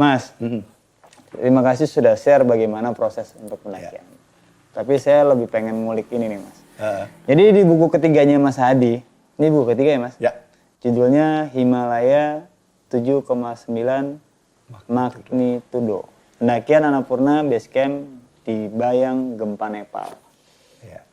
Mas, terima kasih sudah share bagaimana proses untuk pendakian. Tapi saya lebih pengen ngulik ini nih Mas. Jadi di buku ketiganya Mas Hadi, ini buku ketiga ya Mas? Ya. Judulnya Himalaya 7,9 magnitudo. Pendakian Annapurna Base Camp di Bayang Gempa Nepal. Ya.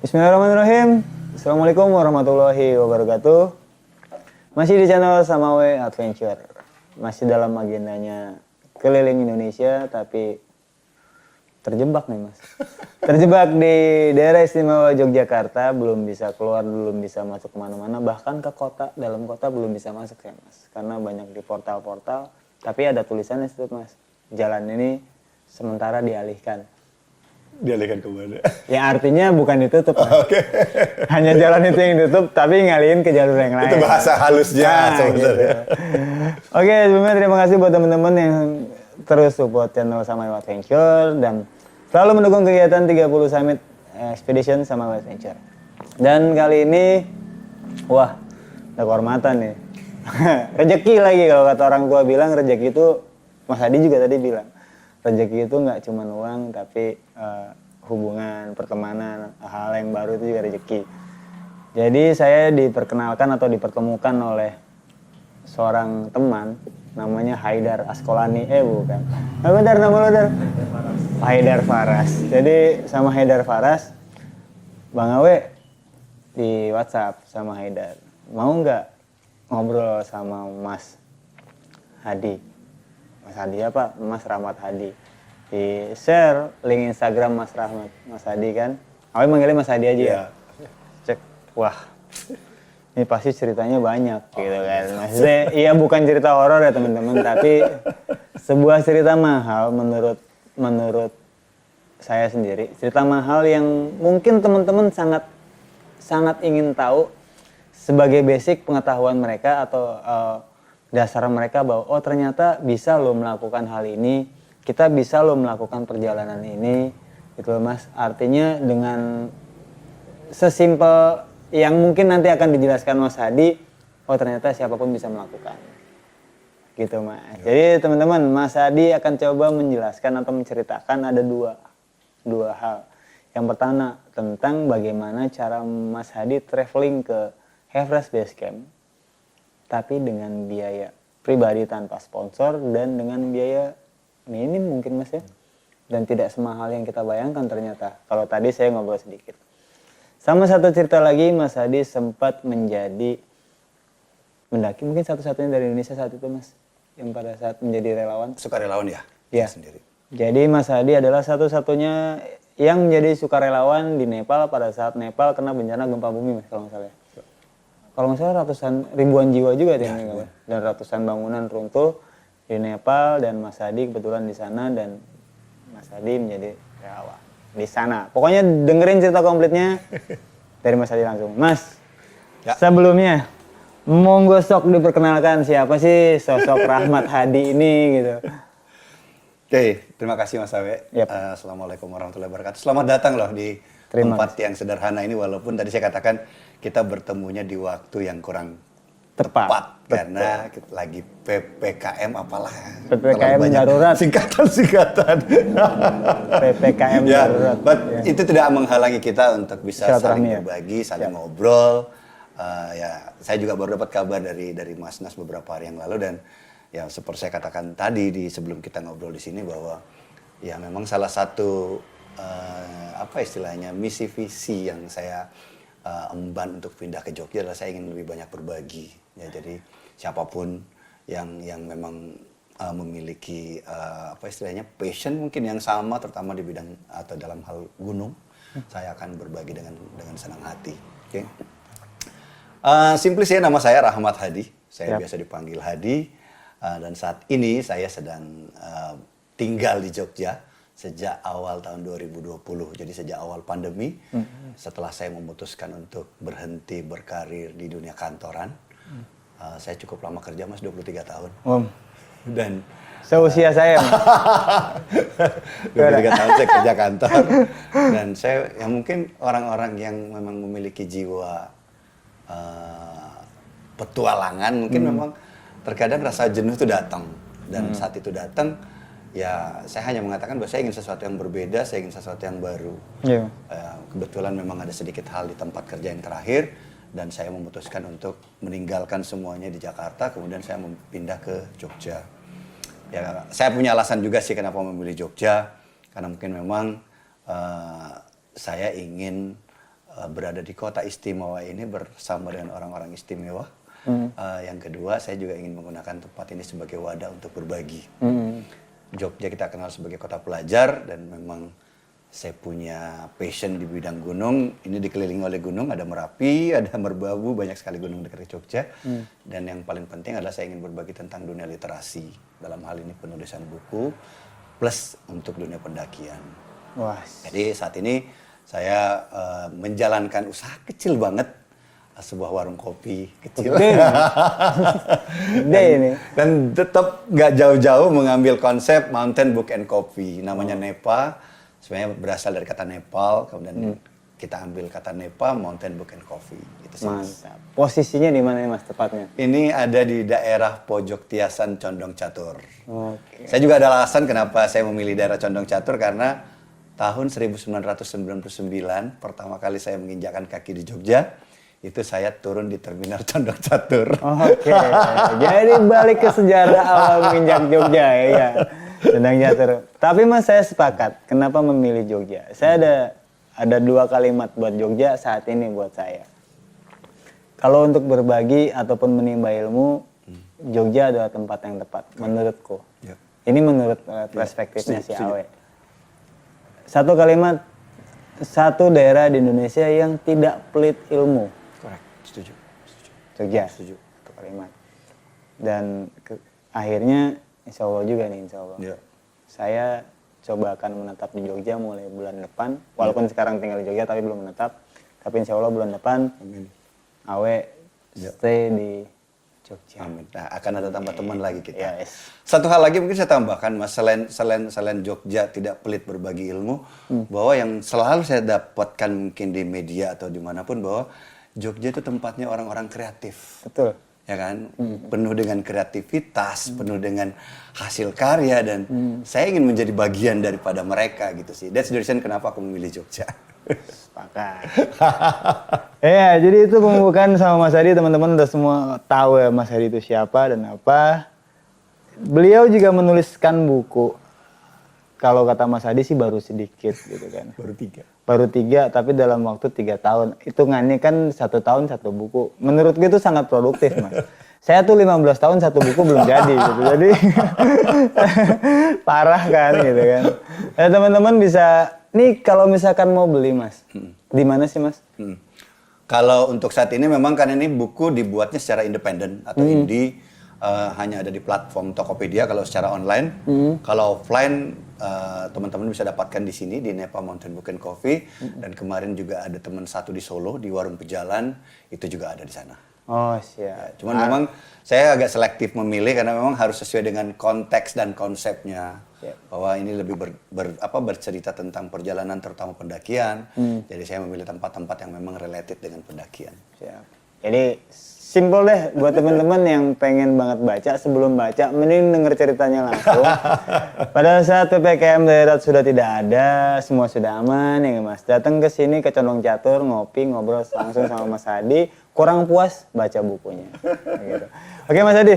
Bismillahirrahmanirrahim. Assalamualaikum warahmatullahi wabarakatuh. Masih di channel Samawe Adventure. Masih dalam agendanya keliling Indonesia, tapi terjebak nih Mas. Terjebak di daerah istimewa Yogyakarta, belum bisa keluar, belum bisa masuk kemana-mana. Bahkan ke kota, dalam kota belum bisa masuk ya Mas. Karena banyak di portal-portal, tapi ada tulisannya situ Mas. Jalan ini sementara dialihkan. Dialihkan ke mana? Ya artinya bukan ditutup Mas. Oke. Hanya jalan itu yang ditutup, tapi ngalihin ke jalur yang lain. Itu bahasa halusnya sebenarnya. Gitu. Oke, sebelumnya terima kasih buat teman-teman yang terus support channel Samawe Adventure dan selalu mendukung kegiatan 30 Summit Expedition Samawe Adventure. Dan kali ini, wah, ada kehormatan nih. Rezeki lagi, kalau kata orang tua bilang rezeki itu, Mas Hadi juga tadi bilang, rezeki itu nggak cuma uang, tapi hubungan, pertemanan, hal yang baru itu juga rezeki. Jadi saya diperkenalkan atau dipertemukan oleh seorang teman, namanya Haidar Askolani, bukan. Apa Dar, nama lo Dar? Haidar Faras. Jadi sama Haidar Faras, Bang Awe di WhatsApp sama Haidar. Mau nggak ngobrol sama Mas Hadi? Mas Hadi apa? Mas Rahmat Hadi. Di share link Instagram Mas Rahmat, Mas Hadi kan. Awe manggilnya Mas Hadi aja ya. Cek, wah. Ini pasti ceritanya banyak gitu kan. Maksudnya iya bukan cerita horor ya teman-teman, tapi sebuah cerita mahal menurut saya sendiri. Cerita mahal yang mungkin teman-teman sangat ingin tahu sebagai basic pengetahuan mereka atau dasar mereka bahwa oh ternyata bisa lo melakukan hal ini, kita bisa lo melakukan perjalanan ini, gitu Mas. Artinya dengan sesimpel yang mungkin nanti akan dijelaskan Mas Hadi, oh ternyata siapapun bisa melakukan, gitu Mas. Jadi teman-teman, Mas Hadi akan coba menjelaskan atau menceritakan ada dua hal. Yang pertama tentang bagaimana cara Mas Hadi traveling ke Everest Base Camp, tapi dengan biaya pribadi tanpa sponsor dan dengan biaya minim mungkin Mas ya. Dan tidak semahal yang kita bayangkan ternyata. Kalau tadi saya ngobrol sedikit. Sama satu cerita lagi, Mas Hadi sempat menjadi mendaki mungkin satu-satunya dari Indonesia saat itu Mas. Yang pada saat menjadi relawan. Sukarelawan ya? Iya. Sendiri. Jadi Mas Hadi adalah satu-satunya yang menjadi sukarelawan di Nepal pada saat Nepal kena bencana gempa bumi Mas kalau nggak salah. Kalau nggak salah ribuan jiwa juga ya, dan ratusan bangunan runtuh di Nepal dan Mas Hadi kebetulan di sana dan Mas Hadi menjadi relawan di sana. Pokoknya dengerin cerita komplitnya dari Mas Hadi langsung. Mas, sebelumnya monggo sok diperkenalkan siapa sih sosok Rahmat Hadi ini gitu. Oke, terima kasih Mas Awe. Yep. Assalamualaikum warahmatullahi wabarakatuh. Selamat datang loh di tempat yang sederhana ini, walaupun tadi saya katakan kita bertemunya di waktu yang kurang Tepat. karena kita lagi PPKM apalah. PPKM terlalu banyak darurat. Singkatan. PPKM Ya, darurat. but Ya. itu tidak menghalangi kita untuk bisa saling Silaturahmi ya. berbagi, saling ngobrol. Ya, saya juga baru dapat kabar dari Mas Nas beberapa hari yang lalu, dan ya seperti saya katakan tadi sebelum kita ngobrol di sini bahwa ya memang salah satu apa istilahnya misi visi yang saya emban untuk pindah ke Jogja adalah saya ingin lebih banyak berbagi. Ya, jadi siapapun yang memang memiliki apa istilahnya passion mungkin yang sama, terutama di bidang atau dalam hal gunung, saya akan berbagi dengan senang hati. Oke. Simply nama saya Rahmat Hadi. Saya biasa dipanggil Hadi. Dan saat ini saya sedang tinggal di Jogja sejak awal tahun 2020. Jadi sejak awal pandemi, setelah saya memutuskan untuk berhenti berkarir di dunia kantoran. Saya cukup lama kerja, Mas, 23 tahun. Dan Seusia saya. 23 tahun saya kerja kantor. Dan saya yang mungkin orang-orang yang memang memiliki jiwa petualangan, mungkin memang terkadang rasa jenuh itu datang. Dan saat itu datang, ya saya hanya mengatakan bahwa saya ingin sesuatu yang berbeda, saya ingin sesuatu yang baru. Iya. Kebetulan memang ada sedikit hal di tempat kerja yang terakhir, dan saya memutuskan untuk meninggalkan semuanya di Jakarta, kemudian saya pindah ke Jogja. Ya, saya punya alasan juga sih kenapa memilih Jogja, karena mungkin memang saya ingin berada di kota istimewa ini bersama dengan orang-orang istimewa. Yang kedua, saya juga ingin menggunakan tempat ini sebagai wadah untuk berbagi. Jogja kita kenal sebagai kota pelajar, dan memang saya punya passion di bidang gunung. Ini dikelilingi oleh gunung, ada Merapi, ada Merbabu, banyak sekali gunung dekat Jogja. Dan yang paling penting adalah saya ingin berbagi tentang dunia literasi. Dalam hal ini penulisan buku, plus untuk dunia pendakian. Wah. Jadi saat ini saya menjalankan usaha kecil banget, sebuah warung kopi kecil. Gede ini. Dan tetap nggak jauh-jauh mengambil konsep Mountain Book and Coffee. Namanya NEPA, sebenarnya berasal dari kata Nepal, kemudian kita ambil kata NEPA, Mountain Book and Coffee. Itu sih, Mas. Mantap. Posisinya di mana nih, Mas, tepatnya? Ini ada di daerah Pojok Tiasan Condong Catur. Oke. Saya juga ada alasan kenapa saya memilih daerah Condong Catur, karena tahun 1999 pertama kali saya menginjakkan kaki di Jogja, itu saya turun di terminal Condong Catur. Oke. Jadi balik ke sejarah awal menginjak Jogja ya. Condong Catur. Tapi Mas, saya sepakat. Kenapa memilih Jogja? Saya ada dua kalimat buat Jogja saat ini buat saya. Kalau untuk berbagi ataupun menimba ilmu, Jogja adalah tempat yang tepat menurutku. Ya. Ini menurut perspektifnya si setuju. Awe. Satu kalimat, satu daerah di Indonesia yang tidak pelit ilmu. Correct, setuju. Jogja. Setuju. Satu kalimat. Dan akhirnya insya Allah juga nih, insya Allah. Ya. Saya coba akan menetap di Jogja mulai bulan depan. Walaupun sekarang tinggal di Jogja tapi belum menetap. Tapi insya Allah bulan depan Amin. Awe stay di Jogja. Amin. Nah, akan ada tambah teman lagi kita. Yes. Satu hal lagi mungkin saya tambahkan, Mas, selain Jogja tidak pelit berbagi ilmu, bahwa yang selalu saya dapatkan mungkin di media atau dimanapun, bahwa Jogja itu tempatnya orang-orang kreatif. Betul. Ya kan, penuh dengan kreativitas, penuh dengan hasil karya, dan saya ingin menjadi bagian daripada mereka gitu sih. That's the reason kenapa aku memilih Jogja. Sepakat. Ya, jadi itu pembukaan sama Mas Hadi. Teman-teman udah semua tahu ya Mas Hadi itu siapa dan apa. Beliau juga menuliskan buku. Kalau kata Mas Hadi sih baru sedikit gitu kan. Baru tiga, tapi dalam waktu 3 tahun. Hitungannya kan 1 tahun 1 buku. Menurut gue itu sangat produktif, Mas. Saya tuh 15 tahun 1 buku belum jadi gitu. Jadi parah kan gitu kan. Nah, teman-teman bisa, nih kalau misalkan mau beli, Mas. Di mana sih, Mas? Kalau untuk saat ini memang kan ini buku dibuatnya secara independen atau indie, hanya ada di platform Tokopedia kalau secara online. Kalau offline teman-teman bisa dapatkan di sini di Nepa Mountain Book and Coffee, dan kemarin juga ada teman satu di Solo di Warung Pejalan, itu juga ada di sana. Oh, siap. Cuman memang saya agak selektif memilih karena memang harus sesuai dengan konteks dan konsepnya. Bahwa ini lebih bercerita tentang perjalanan terutama pendakian. Jadi saya memilih tempat-tempat yang memang related dengan pendakian. Siap. Jadi simpel deh buat teman-teman yang pengen banget baca, sebelum baca mending denger ceritanya langsung. Pada saat PPKM darurat sudah tidak ada, semua sudah aman ya Mas. Datang ke sini ke Condong Catur, ngopi, ngobrol langsung sama Mas Hadi. Kurang puas baca bukunya. Gitu. Oke Mas Hadi,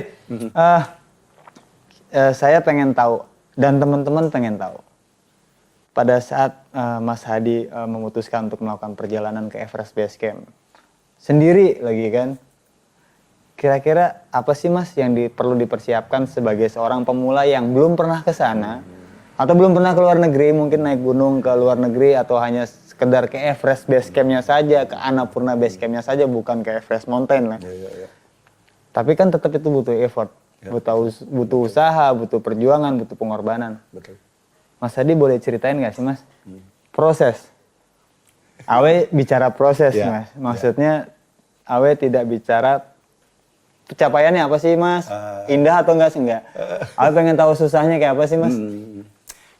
saya pengen tahu dan teman-teman pengen tahu. Pada saat Mas Hadi memutuskan untuk melakukan perjalanan ke Everest Base Camp sendiri lagi kan, kira-kira apa sih Mas yang perlu dipersiapkan sebagai seorang pemula yang belum pernah ke sana atau belum pernah ke luar negeri, mungkin naik gunung ke luar negeri atau hanya sekedar ke Everest Base Camp-nya saja, ke Annapurna Base Camp-nya saja, bukan ke Everest Mountain lah. Tapi kan tetap itu butuh effort, butuh usaha, butuh perjuangan, butuh pengorbanan. Betul. Mas Hadi boleh ceritain nggak sih Mas proses? Awe bicara proses Mas, maksudnya Awe tidak bicara pencapaiannya apa sih Mas? Indah atau enggak sih enggak? Awe pengen tahu susahnya kayak apa sih Mas?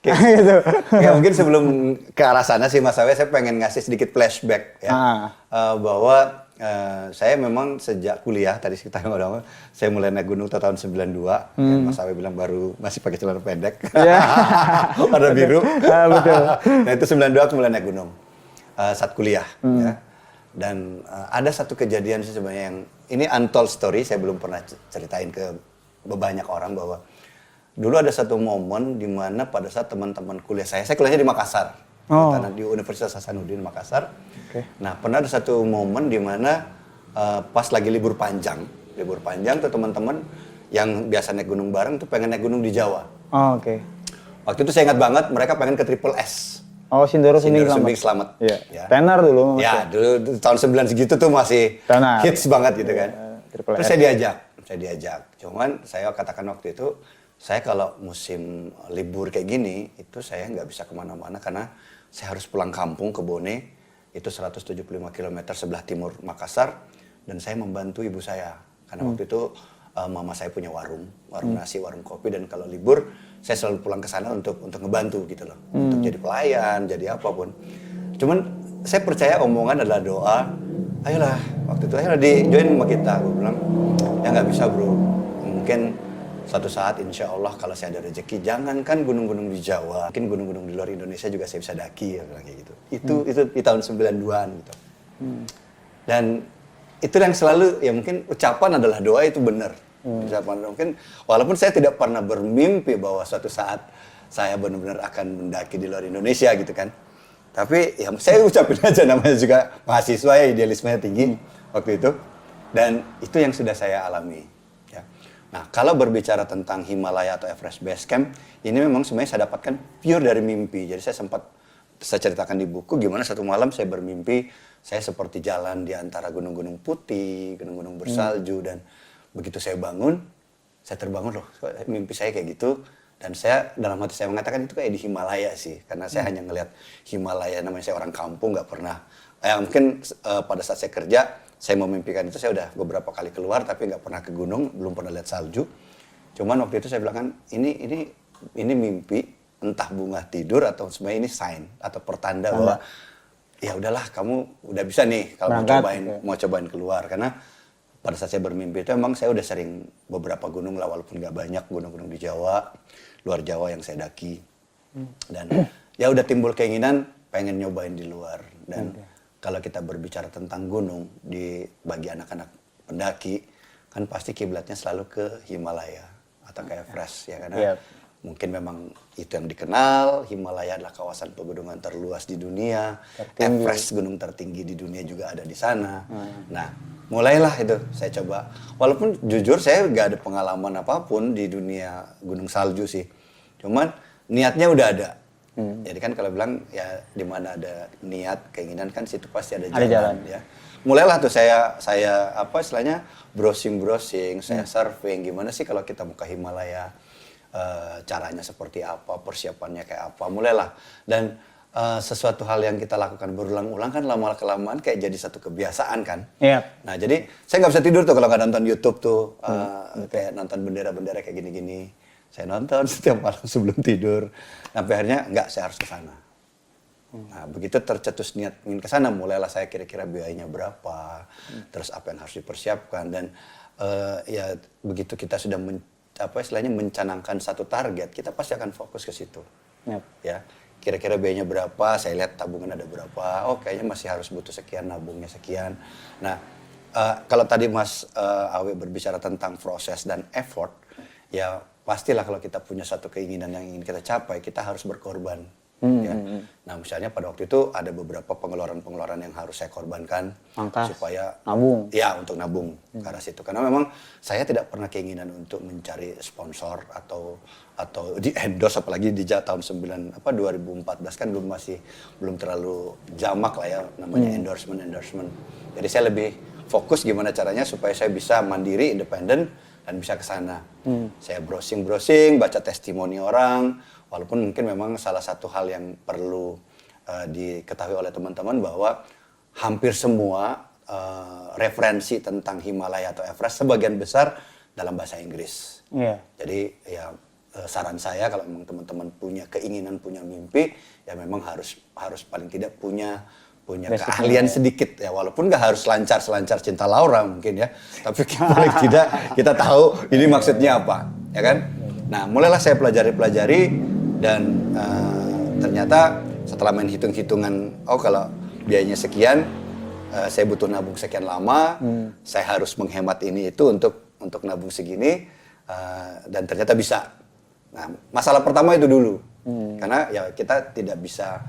Gitu. Ya mungkin sebelum ke arah sana sih Mas Awe, saya pengen ngasih sedikit flashback ya. Bahwa saya memang sejak kuliah, tadi kita ngomong, saya mulai naik gunung tahun 92. Ya, Mas Awe bilang baru masih pakai celana pendek. Warna biru. Betul. Nah itu 92 aku mulai naik gunung. Saat kuliah ya. Dan ada satu kejadian sih sebenarnya yang ini untold story, saya belum pernah ceritain ke banyak orang, bahwa dulu ada satu momen di mana pada saat teman-teman kuliah saya kuliahnya di Makassar, di Universitas Hasanuddin Makassar. Nah pernah ada satu momen di mana pas lagi libur panjang tuh teman-teman yang biasa naik gunung bareng tuh pengen naik gunung di Jawa. Waktu itu saya ingat banget mereka pengen ke Triple S. Sindoro Sumbing Slamet. Ya. Tenar dulu. Ya, dulu tahun 9 segitu tuh masih tenar, hits banget gitu kan. Terus S. saya diajak. Cuman saya katakan waktu itu, saya kalau musim libur kayak gini, itu saya nggak bisa kemana-mana karena saya harus pulang kampung ke Bone, itu 175 km sebelah timur Makassar, dan saya membantu ibu saya. Karena waktu itu mama saya punya warung nasi, warung kopi, dan kalau libur saya selalu pulang ke sana untuk ngebantu gitu loh, untuk jadi pelayan, jadi apapun. Cuman saya percaya omongan adalah doa. Ayolah, waktu itu ayolah di join sama kita. Gue bilang, ya nggak bisa bro. Mungkin suatu saat insya Allah kalau saya ada rezeki, jangankan gunung-gunung di Jawa, mungkin gunung-gunung di luar Indonesia juga saya bisa daki, ya bilang kayak gitu. Itu di tahun 92-an gitu. Dan itu yang selalu, ya mungkin ucapan adalah doa, itu benar. Mungkin walaupun saya tidak pernah bermimpi bahwa suatu saat saya benar-benar akan mendaki di luar Indonesia gitu kan. Tapi ya saya ucapin aja, namanya juga mahasiswa ya, idealismenya tinggi waktu itu. Dan itu yang sudah saya alami. Ya. Nah kalau berbicara tentang Himalaya atau Everest Base Camp, ini memang sebenarnya saya dapatkan pure dari mimpi. Jadi saya ceritakan di buku gimana satu malam saya bermimpi, saya seperti jalan di antara gunung-gunung putih, gunung-gunung bersalju, dan begitu saya bangun, saya terbangun loh, mimpi saya kayak gitu. Dan saya dalam hati saya mengatakan itu kayak di Himalaya sih, karena saya hanya ngelihat Himalaya, namanya saya orang kampung, nggak pernah. Mungkin pada saat saya kerja, saya memimpikan itu, saya udah beberapa kali keluar tapi nggak pernah ke gunung, belum pernah lihat salju. Cuman waktu itu saya bilang kan, ini mimpi, entah bunga tidur atau sebenarnya ini sign atau pertanda bahwa ya udahlah kamu udah bisa nih kalau mau cobain keluar. Karena pada saat saya bermimpi itu emang saya udah sering beberapa gunung lah, walaupun nggak banyak, gunung-gunung di Jawa, luar Jawa yang saya daki. Dan ya udah timbul keinginan pengen nyobain di luar. Dan kalau kita berbicara tentang gunung bagi anak-anak pendaki, kan pasti kiblatnya selalu ke Himalaya atau ke Everest ya, karena mungkin memang itu yang dikenal. Himalaya adalah kawasan pegunungan terluas di dunia, Everest gunung tertinggi di dunia juga ada di sana. Nah mulailah itu saya coba, walaupun jujur saya nggak ada pengalaman apapun di dunia gunung salju sih, cuman niatnya udah ada. Jadi kan kalau bilang ya di mana ada niat, keinginan kan situ pasti ada jalan. Ya mulailah tuh saya apa istilahnya browsing, saya surfing gimana sih kalau kita mau ke Himalaya, caranya seperti apa, persiapannya kayak apa, mulailah. Dan sesuatu hal yang kita lakukan berulang-ulang kan lama-kelamaan kayak jadi satu kebiasaan kan. Nah jadi saya nggak bisa tidur tuh kalau nggak nonton YouTube tuh, kayak nonton bendera-bendera kayak gini-gini. Saya nonton setiap malam sebelum tidur. Sampai akhirnya nggak, saya harus ke sana. Nah, begitu tercetus niat ingin ke sana, mulailah saya kira-kira biayanya berapa, terus apa yang harus dipersiapkan, dan ya begitu kita sudah istilahnya mencanangkan satu target, kita pasti akan fokus ke situ. Yap. Ya, kira-kira biayanya berapa, saya lihat tabungan ada berapa, oh kayaknya masih harus butuh sekian, nabungnya sekian. Nah, kalau tadi Mas Awe berbicara tentang proses dan effort, ya pastilah kalau kita punya satu keinginan yang ingin kita capai, kita harus berkorban. Ya. Nah, misalnya pada waktu itu ada beberapa pengeluaran-pengeluaran yang harus saya korbankan supaya nabung. Ya, untuk nabung ke arah situ. Karena memang saya tidak pernah keinginan untuk mencari sponsor atau di endorse, apalagi di tahun 2014 kan belum terlalu jamak lah ya namanya endorsement. Jadi saya lebih fokus gimana caranya supaya saya bisa mandiri, independen dan bisa ke sana. Saya browsing, baca testimoni orang. Walaupun mungkin memang salah satu hal yang perlu diketahui oleh teman-teman bahwa hampir semua referensi tentang Himalaya atau Everest sebagian besar dalam bahasa Inggris. Yeah. Jadi ya saran saya kalau memang teman-teman punya keinginan, punya mimpi, ya memang harus paling tidak punya keahlian sedikit ya, walaupun nggak harus selancar Cinta Laura mungkin ya, tapi paling tidak kita tahu ini maksudnya apa, ya kan? Nah, mulailah saya pelajari dan ternyata setelah main hitung-hitungan, oh kalau biayanya sekian, saya butuh nabung sekian lama, saya harus menghemat ini itu untuk nabung segini, dan ternyata bisa. Nah, masalah pertama itu dulu, karena ya kita tidak bisa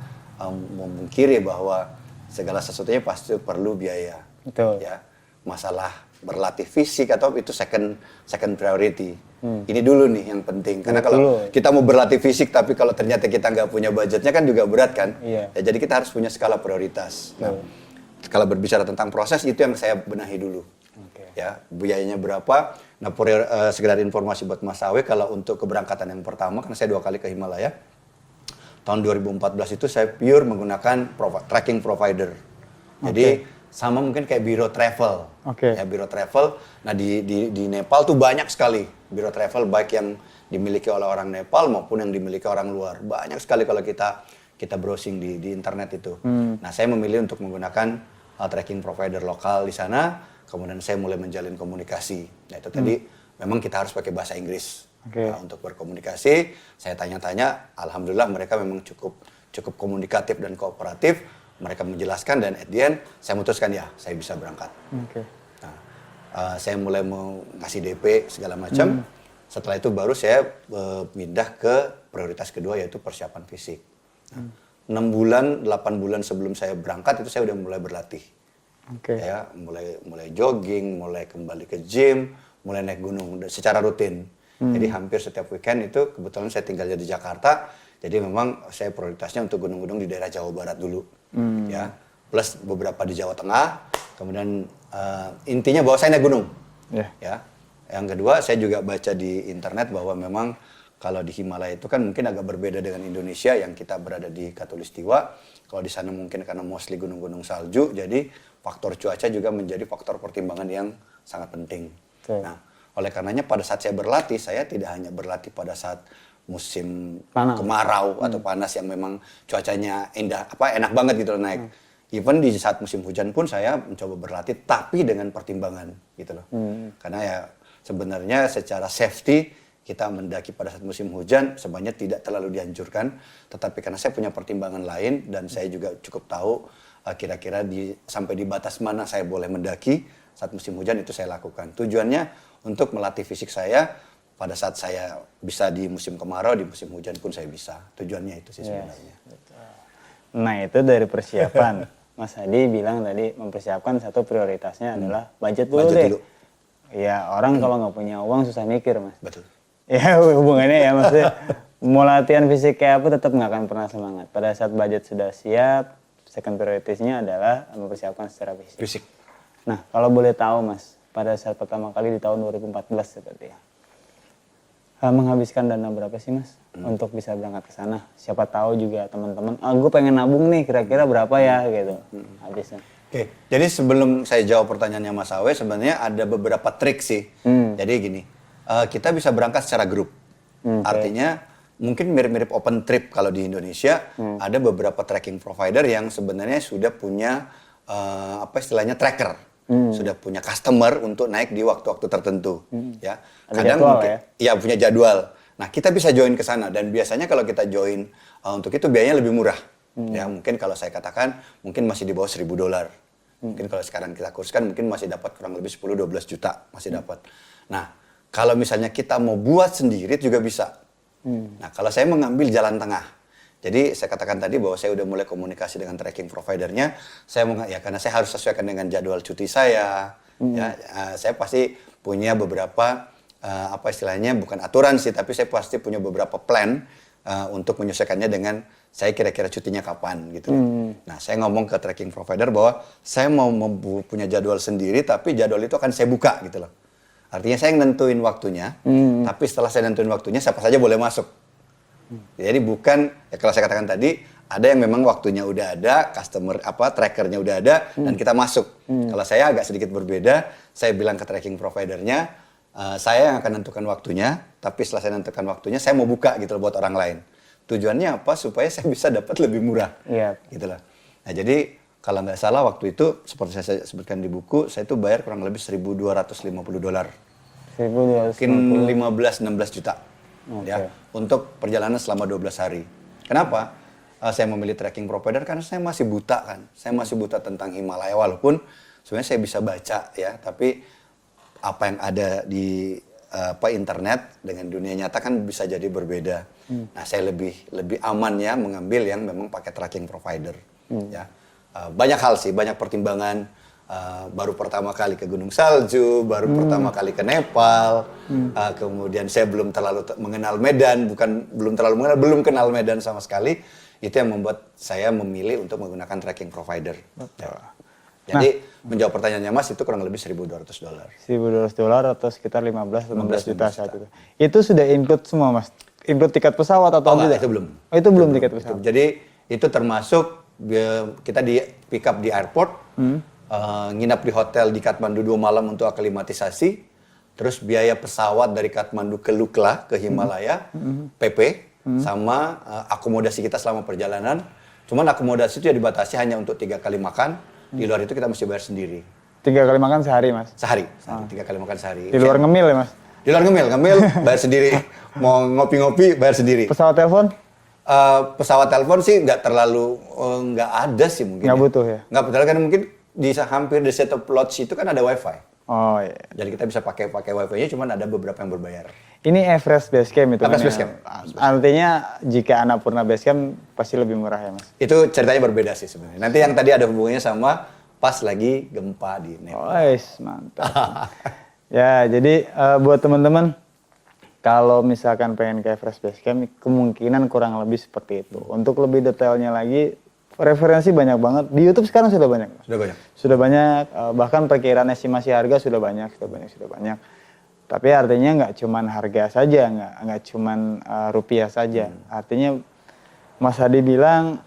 memungkiri bahwa segala sesuatunya pasti perlu biaya. Betul. Ya, masalah berlatih fisik atau itu second priority. Ini dulu nih yang penting. Karena kalau kita mau berlatih fisik tapi kalau ternyata kita nggak punya budgetnya kan juga berat kan. Iya. Ya, jadi kita harus punya skala prioritas. Nah, kalau berbicara tentang proses itu yang saya benahi dulu. Ya, biayanya berapa? Nah, sekedar informasi buat Mas Awe, kalau untuk keberangkatan yang pertama, karena saya 2 kali ke Himalaya, tahun 2014 itu saya pure menggunakan tracking provider. Jadi sama mungkin kayak biro travel. Ya, biro travel. Nah, di Nepal tuh banyak sekali biro travel, baik yang dimiliki oleh orang Nepal maupun yang dimiliki orang luar. Banyak sekali kalau kita browsing di internet itu. Nah, saya memilih untuk menggunakan tracking provider lokal di sana. Kemudian saya mulai menjalin komunikasi. Nah, itu tadi memang kita harus pakai bahasa Inggris. Nah, untuk berkomunikasi, saya tanya-tanya, alhamdulillah mereka memang cukup komunikatif dan kooperatif. Mereka menjelaskan dan at the end saya memutuskan ya, saya bisa berangkat. Nah, saya mulai mau ngasih DP segala macam. Setelah itu baru saya pindah ke prioritas kedua, yaitu persiapan fisik. Nah, 6 bulan, 8 bulan sebelum saya berangkat itu saya udah mulai berlatih. Ya, mulai jogging, mulai kembali ke gym, mulai naik gunung secara rutin. Jadi hampir setiap weekend itu, kebetulan saya tinggal di Jakarta, jadi memang saya prioritasnya untuk gunung-gunung di daerah Jawa Barat dulu. Ya, plus beberapa di Jawa Tengah. Kemudian intinya bahwa saya naik gunung. Ya. Yang kedua, saya juga baca di internet bahwa memang kalau di Himalaya itu kan mungkin agak berbeda dengan Indonesia yang kita berada di Khatulistiwa. Kalau di sana mungkin karena mostly gunung-gunung salju, jadi faktor cuaca juga menjadi faktor pertimbangan yang sangat penting. Nah, oleh karenanya pada saat saya berlatih, saya tidak hanya berlatih pada saat musim kemarau atau panas yang memang cuacanya enak banget gitu loh naik. Even di saat musim hujan pun saya mencoba berlatih, tapi dengan pertimbangan gitu loh. Karena ya sebenarnya secara safety kita mendaki pada saat musim hujan sebenarnya tidak terlalu dianjurkan, tetapi karena saya punya pertimbangan lain dan saya juga cukup tahu kira-kira sampai di batas mana saya boleh mendaki saat musim hujan, itu saya lakukan. Tujuannya untuk melatih fisik saya pada saat saya bisa di musim kemarau, di musim hujan pun saya bisa. Tujuannya itu sih sebenarnya. Nah, itu dari persiapan. Mas Hadi bilang tadi mempersiapkan satu prioritasnya adalah budget dulu. Ya, orang kalau nggak punya uang susah mikir, Mas. Betul. Ya, hubungannya ya maksudnya mau latihan fisik kayak apa tetap nggak akan pernah semangat. Pada saat budget sudah siap, second prioritasnya adalah mempersiapkan secara fisik. Nah, kalau boleh tahu Mas, pada saat pertama kali di tahun 2014 seperti ya, menghabiskan dana berapa sih Mas untuk bisa berangkat ke sana? Siapa tahu juga teman-teman, gue pengen nabung nih, kira-kira berapa ya gitu habisnya. Oke, jadi sebelum saya jawab pertanyaannya Mas Awe, sebenarnya ada beberapa trik sih. Jadi gini, kita bisa berangkat secara grup. Artinya mungkin mirip-mirip Open Trip kalau di Indonesia. Ada beberapa trekking provider yang sebenarnya sudah punya apa istilahnya tracker, sudah punya customer untuk naik di waktu-waktu tertentu. Ya, Ada jadwal ya punya jadwal. Nah, kita bisa join ke sana dan biasanya kalau kita join untuk itu biayanya lebih murah. Ya, mungkin kalau saya katakan mungkin masih di bawah $1.000. Mungkin kalau sekarang kita kurskan mungkin masih dapat kurang lebih 10-12 juta masih dapat. Nah, kalau misalnya kita mau buat sendiri juga bisa. Nah, kalau saya mengambil jalan tengah. Jadi saya katakan tadi bahwa saya udah mulai komunikasi dengan tracking providernya. Ya karena saya harus sesuaikan dengan jadwal cuti saya. Ya, saya pasti punya beberapa apa istilahnya bukan aturan sih, tapi saya pasti punya beberapa plan untuk menyesuaikannya dengan saya kira-kira cutinya kapan gitu. Nah, saya ngomong ke tracking provider bahwa saya mau punya jadwal sendiri, tapi jadwal itu akan saya buka gitu loh. Artinya saya nentuin waktunya, tapi setelah saya nentuin waktunya siapa saja boleh masuk. Jadi bukan ya kalau saya katakan tadi ada yang memang waktunya udah ada, customer trackernya udah ada dan kita masuk. Kalau saya agak sedikit berbeda, saya bilang ke tracking providernya, saya yang akan nentukan waktunya, tapi setelah saya nentukan waktunya saya mau buka gitu loh buat orang lain. Tujuannya apa? Supaya saya bisa dapat lebih murah. Gitu loh. Nah, jadi kalau nggak salah waktu itu seperti saya sebutkan di buku, saya itu bayar kurang lebih $1.250. Mungkin 15-16 juta. Ya, untuk perjalanan selama 12 hari. Kenapa? Saya memilih tracking provider karena saya masih buta kan. Saya masih buta tentang Himalaya walaupun sebenarnya saya bisa baca ya, tapi apa yang ada di internet dengan dunia nyata kan bisa jadi berbeda. Nah, saya lebih aman ya mengambil yang memang pakai tracking provider. Ya, banyak hal sih, banyak pertimbangan. Baru pertama kali ke Gunung Salju, baru pertama kali ke Nepal, kemudian saya belum terlalu mengenal Medan, belum kenal Medan sama sekali. Itu yang membuat saya memilih untuk menggunakan tracking provider. Jadi menjawab pertanyaannya Mas, itu kurang lebih $1.200. $1.200 atau sekitar 15 juta saat itu. Itu sudah include semua Mas? Include tiket pesawat atau tidak? Itu belum. Itu belum tiket pesawat. Jadi itu termasuk kita di pick up di airport, nginap di hotel di Kathmandu 2 malam untuk aklimatisasi, terus biaya pesawat dari Kathmandu ke Lukla ke Himalaya, PP, sama akomodasi kita selama perjalanan. Cuman akomodasi itu ya dibatasi hanya untuk 3 kali makan, di luar itu kita mesti bayar sendiri. 3 kali makan sehari Mas? Sehari. 3 kali makan sehari. Di luar ngemil ya Mas? Di luar ngemil bayar sendiri. Mau ngopi-ngopi bayar sendiri. Pesawat telepon? Pesawat telepon sih nggak terlalu, nggak ada sih mungkin. Nggak butuh ya? Nggak betul kan mungkin hampir di set-top lodge itu kan ada wifi. Oh iya. Jadi kita bisa pakai wifi-nya, cuman ada beberapa yang berbayar. Ini Everest Base Camp itu kan? Everest Base Camp. Artinya jika Annapurna Base Camp pasti lebih murah ya Mas? Itu ceritanya berbeda sih sebenarnya. Nanti yang tadi ada hubungannya sama pas lagi gempa di Nepal. Oh mantap. Ya jadi buat teman-teman, kalau misalkan pengen ke Everest Base Camp, kemungkinan kurang lebih seperti itu. Untuk lebih detailnya lagi, referensi banyak banget. Di YouTube sekarang sudah banyak. Sudah banyak, bahkan perkiraan estimasi harga sudah banyak. Tapi artinya nggak cuman harga saja, nggak cuman rupiah saja. Artinya Mas Hadi bilang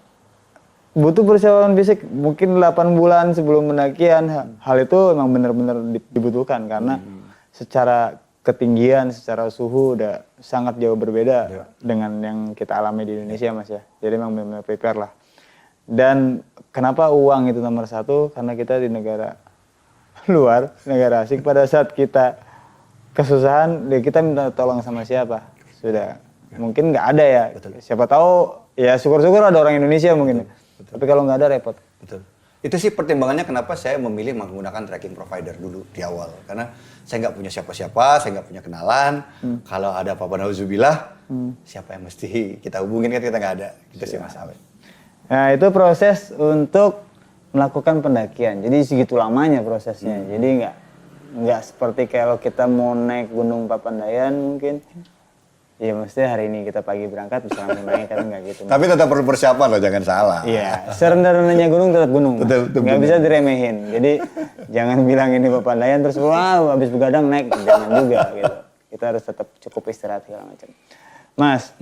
butuh persiapan fisik mungkin 8 bulan sebelum pendakian. Hal itu memang benar-benar dibutuhkan karena secara ketinggian, secara suhu udah sangat jauh berbeda dengan yang kita alami di Indonesia Mas ya. Jadi memang benar-benar prepare lah. Dan kenapa uang itu nomor satu? Karena kita di negara luar, negara asing. Pada saat kita kesusahan, kita minta tolong sama siapa? Sudah, mungkin nggak ada ya. Siapa tahu, ya syukur-syukur ada orang Indonesia mungkin. Tapi kalau nggak ada repot. Betul. Itu sih pertimbangannya kenapa saya memilih menggunakan tracking provider dulu di awal. Karena saya nggak punya siapa-siapa, saya nggak punya kenalan. Kalau ada apa-apa nauzubillah, siapa yang mesti kita hubungin kan kita nggak ada. Gitu sih Mas Awet. Nah itu proses untuk melakukan pendakian. Jadi segitu lamanya prosesnya. Jadi nggak seperti kalau kita mau naik Gunung Papandayan mungkin. Ya mesti hari ini kita pagi berangkat bisa langsung naik kan nggak gitu. Tapi tetap perlu persiapan loh, jangan salah. Iya, serendah-rendahnya gunung tetap gunung. Nggak bisa diremehin. Jadi jangan bilang ini Papandayan terus wow habis begadang naik, jangan juga gitu. Kita harus tetap cukup istirahat segala macam. Mas,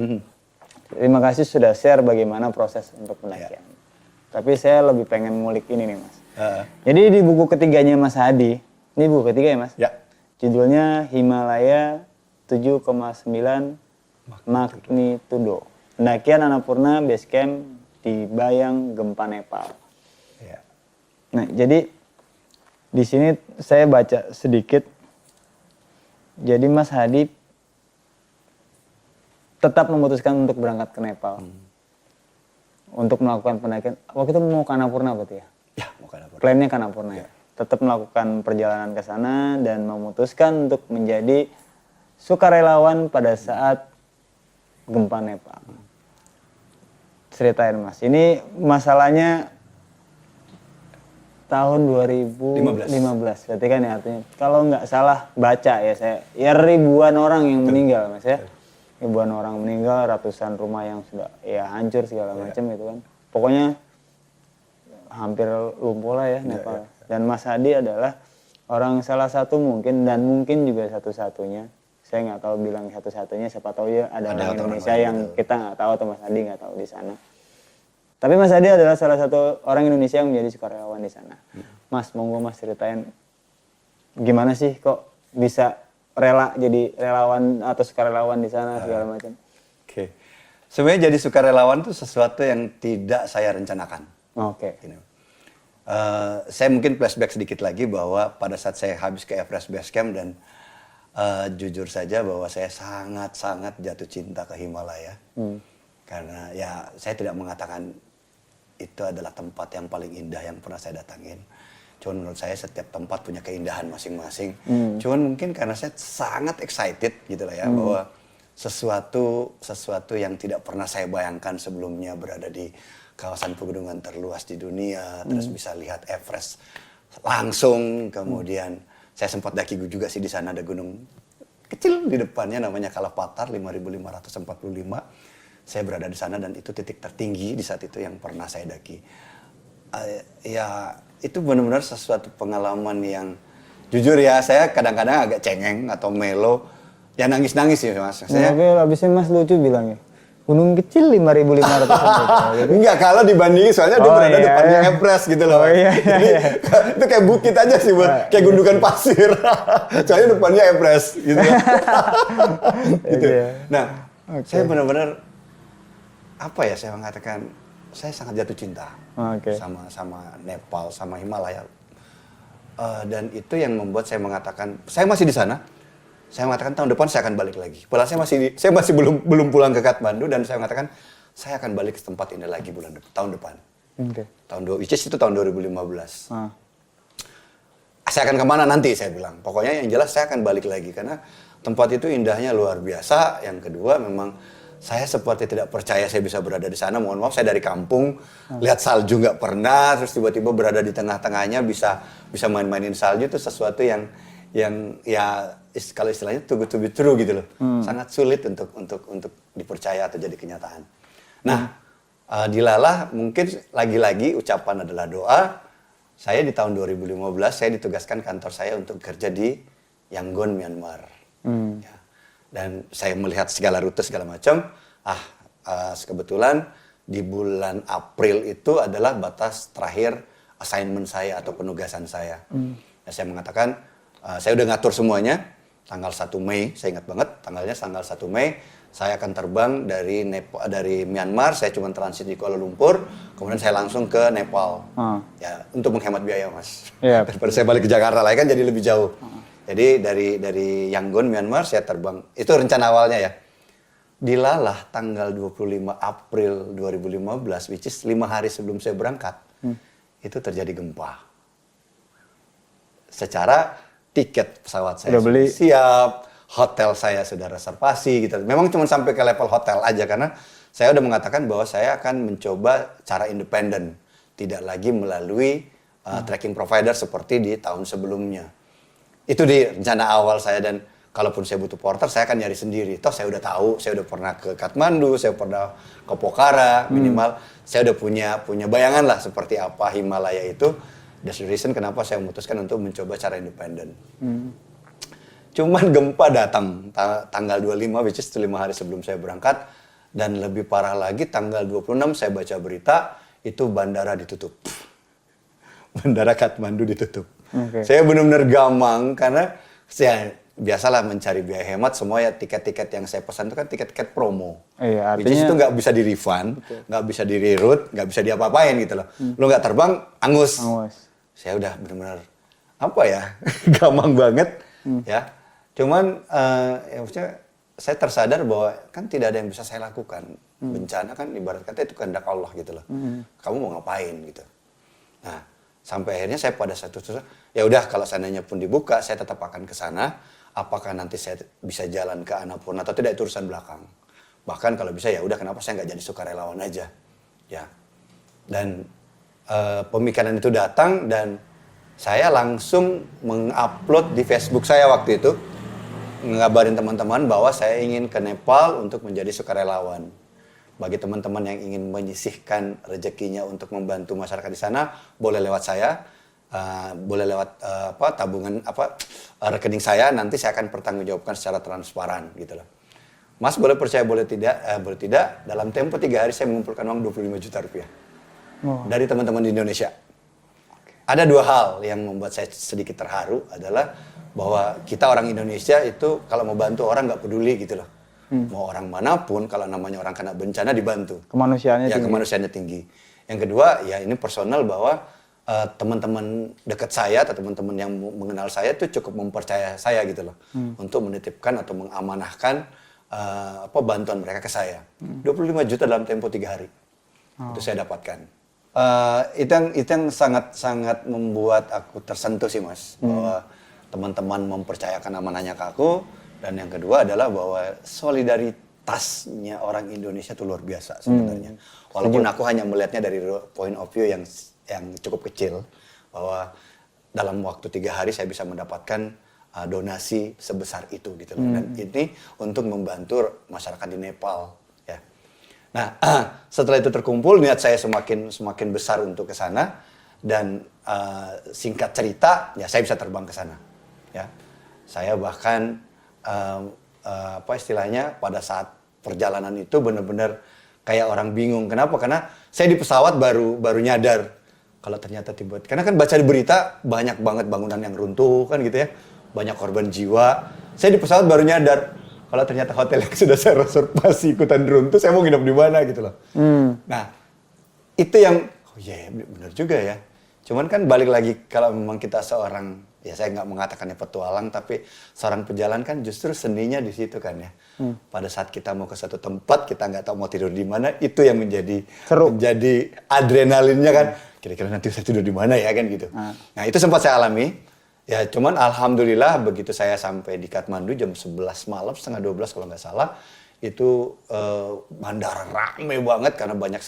terima kasih sudah share bagaimana proses untuk pendakian. Tapi saya lebih pengen ngulik ini nih Mas. Jadi di buku ketiganya Mas Hadi, ini buku ketiga ya Mas? Ya. Judulnya Himalaya 7,9 magnitudo. Pendakian Annapurna Base Camp di Bayang Gempa Nepal. Ya. Nah, jadi di sini saya baca sedikit. Jadi Mas Hadi tetap memutuskan untuk berangkat ke Nepal. Untuk melakukan pendakian. Waktu itu mau ke Annapurna berarti ya? Ya, mau ke Annapurna. Plannya ke Annapurna ya. Tetap melakukan perjalanan ke sana dan memutuskan untuk menjadi sukarelawan pada saat gempa Nepal. Ceritain Mas, ini masalahnya tahun 2015 berarti kan ya, artinya kalau nggak salah baca ya saya, ya ribuan orang yang meninggal Mas ya. Ribuan orang meninggal, ratusan rumah yang sudah ya hancur segala macam gitu kan. Pokoknya hampir lumpuh lah ya Nepal. Dan Mas Hadi adalah orang salah satu mungkin dan mungkin juga satu-satunya. Saya nggak tahu bilang satu-satunya, siapa tahu ya ada orang Indonesia yang kita nggak tahu atau Mas Hadi nggak tahu di sana. Tapi Mas Hadi adalah salah satu orang Indonesia yang menjadi sukarelawan di sana. Mas, monggo Mas ceritain gimana sih kok bisa rela jadi relawan atau sukarelawan di sana segala macam. Oke. Sebenarnya jadi sukarelawan itu sesuatu yang tidak saya rencanakan. Oke. Saya mungkin flashback sedikit lagi bahwa pada saat saya habis ke Everest Base Camp dan jujur saja bahwa saya sangat-sangat jatuh cinta ke Himalaya. Karena ya saya tidak mengatakan itu adalah tempat yang paling indah yang pernah saya datangin. Cuman menurut saya setiap tempat punya keindahan masing-masing. Cuman mungkin karena saya sangat excited gitu lah ya bahwa sesuatu yang tidak pernah saya bayangkan sebelumnya berada di kawasan pegunungan terluas di dunia, terus bisa lihat Everest langsung, kemudian saya sempat daki juga sih di sana, ada gunung kecil di depannya namanya Kalapatar 5.545. Saya berada di sana dan itu titik tertinggi di saat itu yang pernah saya daki. Ya itu benar-benar sesuatu pengalaman yang jujur ya saya kadang-kadang agak cengeng atau melo, ya nangis-nangis ya Mas. Nah, tapi abisnya Mas lucu bilangnya. Gunung kecil 5.500 gitu. Enggak, kalau dibandingin soalnya dia berada depannya Everest gitu loh. Jadi, itu kayak bukit aja sih buat kayak gundukan pasir. Soalnya depannya Everest gitu. Gitu. Nah, saya benar-benar apa ya saya mengatakan saya sangat jatuh cinta sama Nepal, sama Himalaya. Dan itu yang membuat saya mengatakan saya masih di sana. Saya mengatakan tahun depan saya akan balik lagi. Padahal saya masih belum pulang ke Kathmandu dan saya mengatakan saya akan balik ke tempat ini lagi tahun depan. Which is itu tahun 2015. Saya akan kemana nanti saya bilang. Pokoknya yang jelas saya akan balik lagi karena tempat itu indahnya luar biasa. Yang kedua memang saya seperti tidak percaya saya bisa berada di sana. Mohon maaf saya dari kampung, lihat salju nggak pernah, terus tiba-tiba berada di tengah-tengahnya bisa main-mainin salju itu sesuatu yang ya kalau istilahnya too good to be true gitu loh. Sangat sulit untuk dipercaya atau jadi kenyataan. Nah, dilalah mungkin lagi-lagi ucapan adalah doa. Saya di tahun 2015 saya ditugaskan kantor saya untuk kerja di Yangon, Myanmar. Ya. Dan saya melihat segala rute segala macam. Kebetulan di bulan April itu adalah batas terakhir assignment saya atau penugasan saya. Dan saya mengatakan saya udah ngatur semuanya. Tanggal 1 Mei, saya ingat banget, tanggalnya tanggal 1 Mei, saya akan terbang dari Myanmar, saya cuma transit di Kuala Lumpur, kemudian saya langsung ke Nepal. Ya, untuk menghemat biaya, Mas. Daripada saya balik ke Jakarta lagi kan jadi lebih jauh. Jadi dari Yangon, Myanmar, saya terbang. Itu rencana awalnya ya. Dilalah tanggal 25 April 2015, which is 5 hari sebelum saya berangkat, itu terjadi gempa. Secara tiket pesawat saya sudah siap, hotel saya sudah reservasi gitu. Memang cuma sampai ke level hotel aja karena saya udah mengatakan bahwa saya akan mencoba cara independen, tidak lagi melalui tracking provider seperti di tahun sebelumnya. Itu di rencana awal saya dan kalaupun saya butuh porter, saya akan nyari sendiri. Toh saya udah tahu, saya udah pernah ke Kathmandu, saya pernah ke Pokhara, minimal saya udah punya bayangan lah seperti apa Himalaya itu. That's the reason kenapa saya memutuskan untuk mencoba cara independen. Cuman gempa datang tanggal 25, which is 5 hari sebelum saya berangkat. Dan lebih parah lagi tanggal 26 saya baca berita, itu bandara ditutup. Bandara Kathmandu ditutup. Saya benar-benar gamang karena biasalah mencari biaya hemat, semua ya tiket-tiket yang saya pesan itu kan tiket-tiket promo. Iya, Which is artinya itu nggak bisa di refund, nggak bisa di reroute, nggak bisa diapa-apain gitu loh. Lo nggak terbang, angus. Saya udah benar-benar apa ya, gampang banget ya. Cuman ya maksudnya saya tersadar bahwa kan tidak ada yang bisa saya lakukan. Bencana kan ibarat kata itu kehendak Allah gitu loh. Kamu mau ngapain gitu. Nah, sampai akhirnya saya pada satu ya udah kalau seandainya pun dibuka, saya tetap akan ke sana. Apakah nanti saya bisa jalan ke Annapurna atau tidak, itu urusan belakang. Bahkan kalau bisa ya udah, kenapa saya nggak jadi sukarelawan aja. Ya. Dan pemikiran itu datang dan saya langsung mengupload di Facebook saya waktu itu, ngabarin teman-teman bahwa saya ingin ke Nepal untuk menjadi sukarelawan. Bagi teman-teman yang ingin menyisihkan rezekinya untuk membantu masyarakat di sana, boleh lewat saya, boleh lewat tabungan rekening saya. Nanti saya akan pertanggungjawabkan secara transparan gitu loh. Mas boleh percaya boleh tidak. Dalam tempo 3 hari saya mengumpulkan uang 25 juta rupiah dari teman-teman di Indonesia. Ada 2 hal yang membuat saya sedikit terharu adalah bahwa kita orang Indonesia itu kalau mau bantu orang nggak peduli gitu loh. Mau orang manapun, kalau namanya orang kena bencana dibantu. Kemanusiaannya tinggi. Kemanusiaannya tinggi. Yang kedua, ya ini personal bahwa teman-teman dekat saya atau teman-teman yang mengenal saya itu cukup mempercaya saya gitu loh. Untuk menitipkan atau mengamanahkan bantuan mereka ke saya. 25 juta dalam tempo 3 hari. Itu saya dapatkan. Itu yang sangat membuat aku tersentuh sih Mas. Bahwa teman-teman mempercayakan amanahnya ke aku. Dan yang kedua adalah bahwa solidaritasnya orang Indonesia itu luar biasa sebenarnya. Walaupun aku hanya melihatnya dari point of view yang cukup kecil. Bahwa dalam waktu 3 hari saya bisa mendapatkan donasi sebesar itu gitu loh. Dan ini untuk membantu masyarakat di Nepal. Ya. Nah, setelah itu terkumpul, niat saya semakin besar untuk ke sana. Dan singkat cerita, ya saya bisa terbang ke sana. Ya. Saya bahkan istilahnya pada saat perjalanan itu benar-benar kayak orang bingung. Kenapa? Karena saya di pesawat baru nyadar kalau ternyata karena kan baca di berita banyak banget bangunan yang runtuh kan gitu ya, banyak korban jiwa. Saya di pesawat baru nyadar kalau ternyata hotel yang sudah saya reservasi ikutan runtuh, saya mau nginep di mana gitu loh. Nah itu yang benar juga ya. Cuman kan balik lagi kalau memang kita seorang, ya saya nggak mengatakannya petualang, tapi seorang pejalan kan justru seninya di situ kan ya. Pada saat kita mau ke satu tempat, kita nggak tahu mau tidur di mana, itu yang menjadi seru, menjadi adrenalinnya kan. Kira-kira nanti saya tidur di mana ya kan gitu. Nah itu sempat saya alami. Ya cuman alhamdulillah begitu saya sampai di Kathmandu jam 11 malam, setengah 12 kalau nggak salah, itu bandara rame banget karena banyak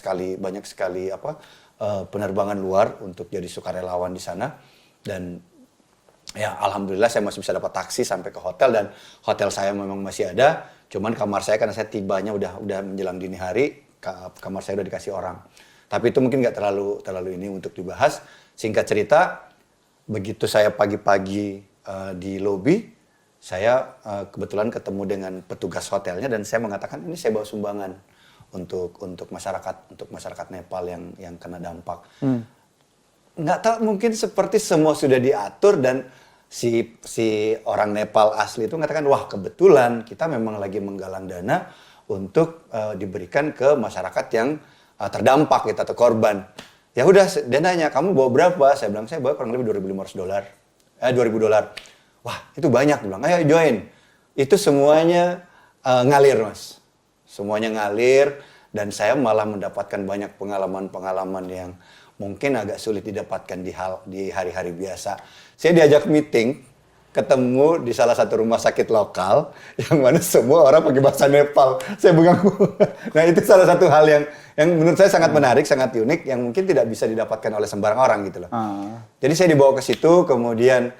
sekali penerbangan luar untuk jadi sukarelawan di sana. Dan ya alhamdulillah saya masih bisa dapat taksi sampai ke hotel, dan hotel saya memang masih ada. Cuman kamar saya karena saya tibanya udah menjelang dini hari, kamar saya udah dikasih orang. Tapi itu mungkin nggak terlalu ini untuk dibahas. Singkat cerita, begitu saya pagi-pagi di lobi, saya kebetulan ketemu dengan petugas hotelnya dan saya mengatakan ini saya bawa sumbangan untuk masyarakat Nepal yang kena dampak. Nggak tahu, mungkin seperti semua sudah diatur dan si orang Nepal asli itu mengatakan, wah kebetulan kita memang lagi menggalang dana untuk diberikan ke masyarakat yang terdampak gitu atau korban. Ya udah, dia nanya, kamu bawa berapa? Saya bilang, saya bawa kurang lebih $2.500. Wah, itu banyak. Dia bilang, ayo join. Itu semuanya ngalir, Mas. Semuanya ngalir, dan saya malah mendapatkan banyak pengalaman-pengalaman yang mungkin agak sulit didapatkan di hari-hari biasa. Saya diajak meeting, ketemu di salah satu rumah sakit lokal, yang mana semua orang pakai bahasa Nepal. Saya pegang. Nah itu salah satu hal yang menurut saya sangat menarik, sangat unik, yang mungkin tidak bisa didapatkan oleh sembarang orang gitu loh. Jadi saya dibawa ke situ, kemudian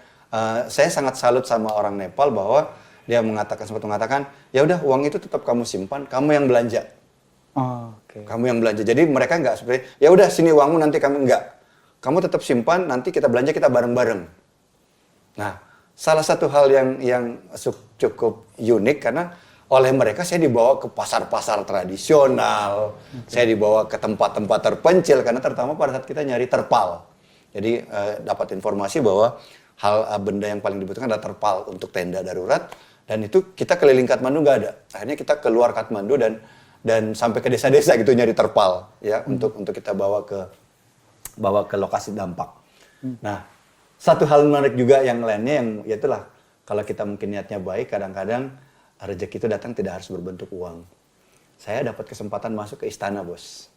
saya sangat salut sama orang Nepal bahwa dia sempat mengatakan, ya udah uang itu tetap kamu simpan, kamu yang belanja. Kamu yang belanja. Jadi mereka nggak seperti, ya udah sini uangmu, nanti kamu nggak. Kamu tetap simpan, nanti kita belanja, kita bareng-bareng. Nah, salah satu hal yang cukup unik karena oleh mereka saya dibawa ke pasar-pasar tradisional, saya dibawa ke tempat-tempat terpencil karena terutama pada saat kita nyari terpal. Jadi dapat informasi bahwa benda yang paling dibutuhkan adalah terpal untuk tenda darurat, dan itu kita keliling Kathmandu nggak ada. Akhirnya kita keluar Kathmandu dan sampai ke desa-desa gitu nyari terpal ya untuk kita bawa ke lokasi dampak. Nah, satu hal menarik juga yang lainnya yang ya itulah, kalau kita mungkin niatnya baik, kadang-kadang rezeki itu datang tidak harus berbentuk uang. Saya dapat kesempatan masuk ke istana, Bos.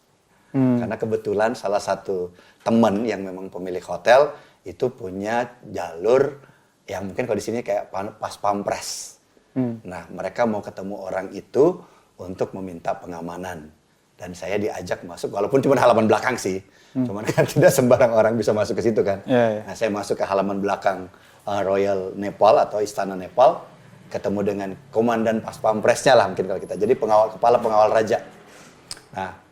Karena kebetulan salah satu teman yang memang pemilik hotel itu punya jalur yang mungkin kalau di sini kayak pas pampres. Nah, mereka mau ketemu orang itu untuk meminta pengamanan. Dan saya diajak masuk, walaupun cuma halaman belakang sih. Cuman kan tidak sembarang orang bisa masuk ke situ kan. Nah, saya masuk ke halaman belakang Royal Nepal atau Istana Nepal, ketemu dengan komandan pas pampresnya lah mungkin kalau kita. Jadi kepala pengawal raja. Nah,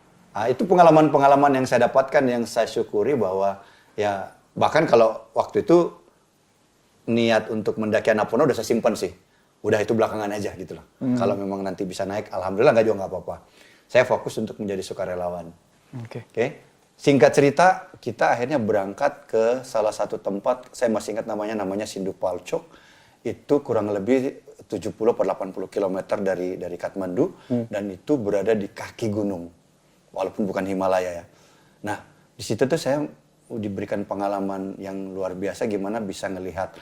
itu pengalaman-pengalaman yang saya dapatkan, yang saya syukuri bahwa ya bahkan kalau waktu itu niat untuk mendaki Annapurna udah saya simpan sih. Udah itu belakangan aja gitu loh. Kalau memang nanti bisa naik, alhamdulillah nggak apa-apa. Saya fokus untuk menjadi sukarelawan. Oke. Singkat cerita, kita akhirnya berangkat ke salah satu tempat, saya masih ingat namanya Sindupalchok. Itu kurang lebih 70 atau 80 km dari Kathmandu, dan itu berada di kaki gunung. Walaupun bukan Himalaya ya. Nah, di situ tuh saya diberikan pengalaman yang luar biasa gimana bisa ngelihat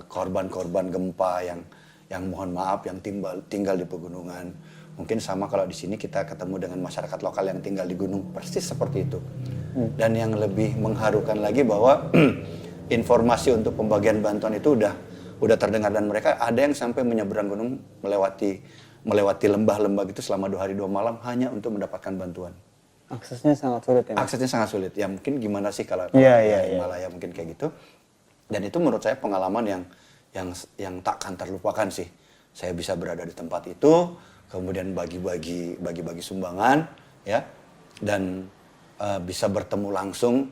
korban-korban gempa yang mohon maaf yang tinggal di pegunungan. Mungkin sama kalau di sini kita ketemu dengan masyarakat lokal yang tinggal di gunung, persis seperti itu. Dan yang lebih mengharukan lagi bahwa informasi untuk pembagian bantuan itu udah terdengar, dan mereka ada yang sampai menyeberang gunung melewati lembah-lembah gitu selama 2 hari 2 malam hanya untuk mendapatkan bantuan. Aksesnya sangat sulit ya? Aksesnya sangat sulit. Ya mungkin gimana sih kalau Himalaya mungkin kayak gitu. Dan itu menurut saya pengalaman yang takkan terlupakan sih. Saya bisa berada di tempat itu, kemudian bagi-bagi sumbangan ya, dan bisa bertemu langsung.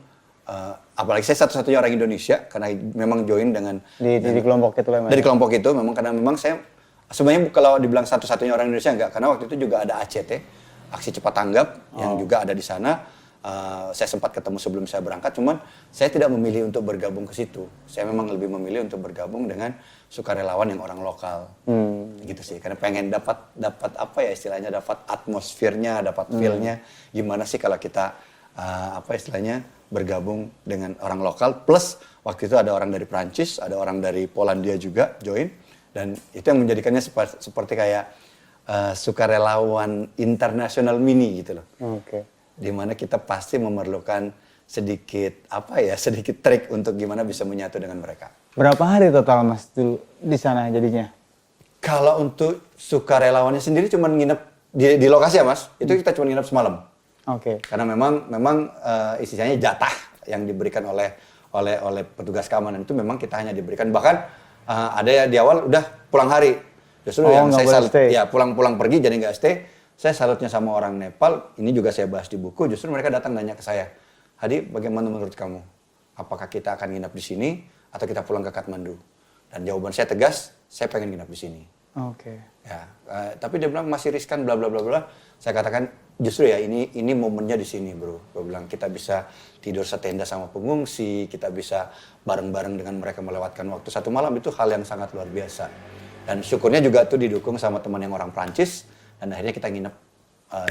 Apalagi saya satu-satunya orang Indonesia karena memang join dengan di kelompok itu lah. Dari kelompok itu karena memang saya sebenarnya kalau dibilang satu-satunya orang Indonesia enggak, karena waktu itu juga ada ACT, Aksi Cepat Tanggap, yang juga ada di sana. Saya sempat ketemu sebelum saya berangkat, cuman saya tidak memilih untuk bergabung ke situ. Saya memang lebih memilih untuk bergabung dengan sukarelawan yang orang lokal, gitu sih. Karena pengen dapat apa ya istilahnya, dapat atmosfernya, dapat feel-nya. Gimana sih kalau kita bergabung dengan orang lokal. Plus waktu itu ada orang dari Prancis, ada orang dari Polandia juga join. Dan itu yang menjadikannya seperti kayak sukarelawan internasional mini gitu loh. Di mana kita pasti memerlukan sedikit trik untuk gimana bisa menyatu dengan mereka. Berapa hari total Mas dulu di sana jadinya? Kalau untuk sukarelawannya sendiri cuma nginep di lokasi ya Mas, itu kita cuma nginep semalam. Karena memang istilahnya jatah yang diberikan oleh petugas keamanan itu memang kita hanya diberikan, bahkan ada ya di awal udah pulang hari. Justru yang saya salut ya pulang pergi jadi nggak stay. Saya salutnya sama orang Nepal, ini juga saya bahas di buku, justru mereka datang nanya ke saya, Hadi, bagaimana menurut kamu? Apakah kita akan nginap di sini atau kita pulang ke Kathmandu? Dan jawaban saya tegas, saya pengen nginap di sini. Ya, tapi dia bilang masih riskan bla bla bla bla. Saya katakan justru ya ini momennya di sini, bro. Gue bilang kita bisa tidur setenda sama pengungsi, kita bisa bareng-bareng dengan mereka melewatkan waktu 1 malam, itu hal yang sangat luar biasa. Dan syukurnya juga tuh didukung sama teman yang orang Prancis, dan akhirnya kita nginep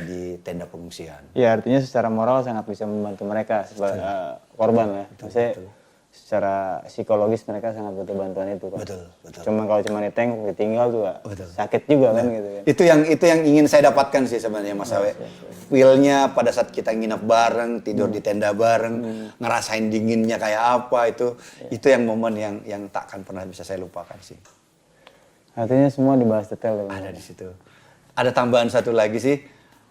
di tenda pengungsian. Ya artinya secara moral sangat bisa membantu mereka sebagai korban ya. Maksudnya secara psikologis mereka sangat butuh bantuan itu kan. Betul. Cuma kalau cuma ditinggal tuh sakit juga kan gitu kan. Itu yang ingin saya dapatkan sih sebenarnya Mas Awe. Feel-nya pada saat kita nginep bareng, tidur di tenda bareng, ngerasain dinginnya kayak apa, itu yang momen yang takkan pernah bisa saya lupakan sih. Artinya semua dibahas detail ya. Ada di situ. Ada tambahan satu lagi sih.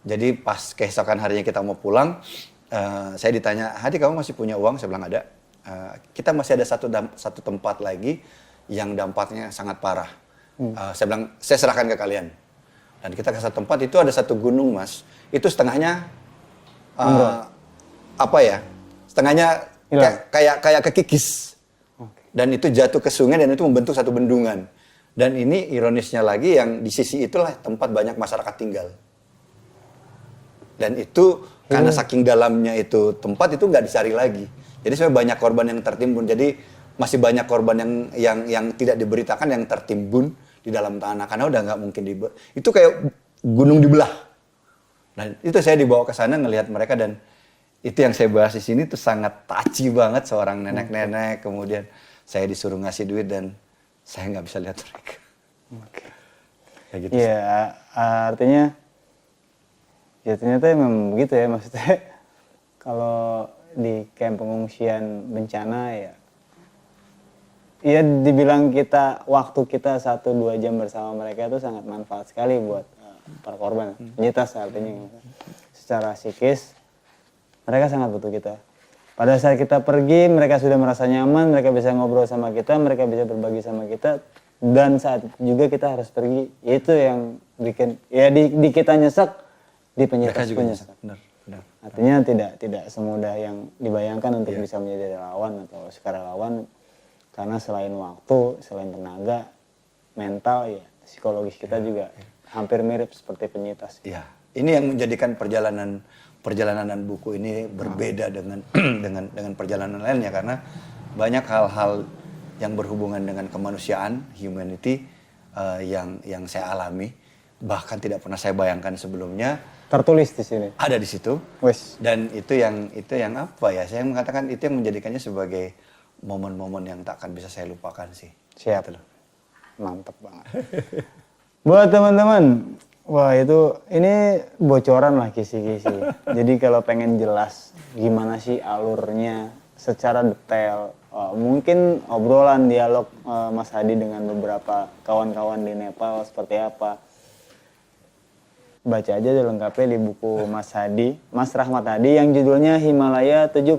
Jadi pas keesokan harinya kita mau pulang, saya ditanya, Hadi kamu masih punya uang? Saya bilang ada. Kita masih ada satu tempat lagi yang dampaknya sangat parah. Saya bilang, saya serahkan ke kalian. Dan kita ke satu tempat, itu ada satu gunung Mas. Itu setengahnya, setengahnya kayak kekikis. Dan itu jatuh ke sungai dan itu membentuk satu bendungan. Dan ini ironisnya lagi yang di sisi itulah tempat banyak masyarakat tinggal. Dan itu karena saking dalamnya itu tempat itu nggak dicari lagi. Jadi sebenarnya banyak korban yang tertimbun. Jadi masih banyak korban yang tidak diberitakan yang tertimbun di dalam tanah karena udah nggak mungkin itu kayak gunung dibelah. Dan itu saya dibawa ke sana ngelihat mereka dan itu yang saya bahas di sini tuh sangat touchy banget seorang nenek-nenek kemudian saya disuruh ngasih duit dan saya nggak bisa lihat mereka. Kayak gitu. Iya, artinya ya ternyata memang begitu ya, maksudnya kalau di kamp pengungsian bencana ya dibilang waktu kita 1-2 jam bersama mereka itu sangat manfaat sekali buat para korban, penyintas artinya. Secara psikis mereka sangat butuh kita. Pada saat kita pergi mereka sudah merasa nyaman, mereka bisa ngobrol sama kita, mereka bisa berbagi sama kita. Dan saat juga kita harus pergi, itu yang bikin ya di kita nyesek, di penyintas pun nyesek. Benar. Artinya tidak semudah yang dibayangkan untuk bisa menjadi relawan atau sukarelawan, karena selain waktu, selain tenaga, mental ya psikologis kita juga hampir mirip seperti penyintas. Iya, ini yang menjadikan perjalanan buku ini berbeda dengan dengan perjalanan lainnya karena banyak hal-hal yang berhubungan dengan kemanusiaan, humanity yang saya alami bahkan tidak pernah saya bayangkan sebelumnya. Tertulis di sini. Ada di situ. Wes. Dan itu yang apa ya? Saya mengatakan itu yang menjadikannya sebagai momen-momen yang tak akan bisa saya lupakan sih. Siap. Gitu. Mantap banget. Buat teman-teman, wah ini bocoran lah kisi-kisi. Jadi kalau pengen jelas gimana sih alurnya secara detail, mungkin obrolan dialog Mas Hadi dengan beberapa kawan-kawan di Nepal seperti apa. Baca aja lengkapnya di buku Mas Rahmat Hadi yang judulnya Himalaya 7,9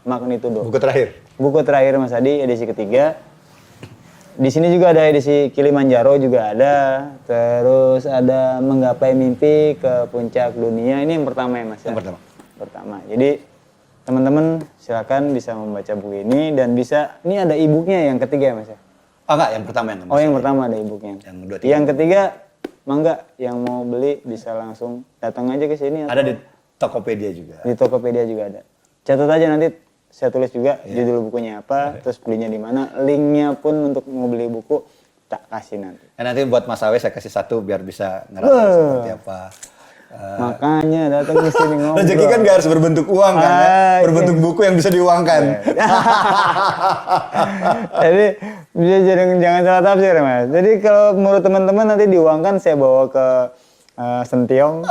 magnitudo. Buku terakhir. Buku terakhir Mas Hadi edisi ketiga. Di sini juga ada edisi Kilimanjaro juga ada. Terus ada Menggapai Mimpi ke Puncak Dunia. Ini yang pertama ya Mas ya? Yang Pertama. Jadi teman-teman silakan bisa membaca buku ini dan bisa, ini ada e-booknya yang ketiga ya Mas ya? Oh enggak, yang pertama yang Oh yang pertama ada e-booknya. Yang ketiga mangga yang mau beli bisa langsung datang aja ke sini. Ada di Tokopedia juga. Di Tokopedia juga ada. Catat aja nanti saya tulis juga judul bukunya apa, terus belinya di mana, linknya pun untuk mau beli buku tak kasih nanti. Nanti buat Mas Awe saya kasih satu biar bisa ngerasa seperti apa. Makanya datang ke sini ngobrol. Rezeki kan gak harus berbentuk uang kan, berbentuk buku yang bisa diuangkan. Jadi jangan salah tafsir Mas. Jadi kalau menurut teman-teman nanti diuangkan saya bawa ke Sentiong.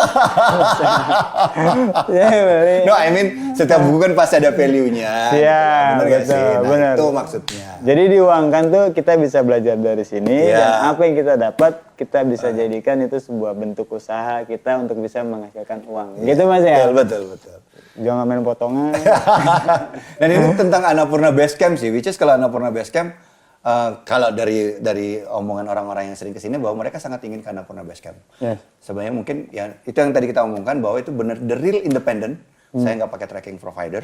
No, I mean setiap buku kan pasti ada value-nya. Iya, betul. Benar. Itu maksudnya. Jadi diuangkan tuh kita bisa belajar dari sini dan apa yang kita dapat kita bisa jadikan itu sebuah bentuk usaha kita untuk bisa menghasilkan uang. Gitu Mas ya? Betul. Jangan main potongan. Dan ini tentang Annapurna Base Camp sih, which is kalau Annapurna Base Camp kalau dari omongan orang-orang yang sering kesini bahwa mereka sangat ingin ke Annapurna Base Camp. Yes. Sebenarnya mungkin ya itu yang tadi kita omongkan bahwa itu benar the real independent. Saya nggak pakai tracking provider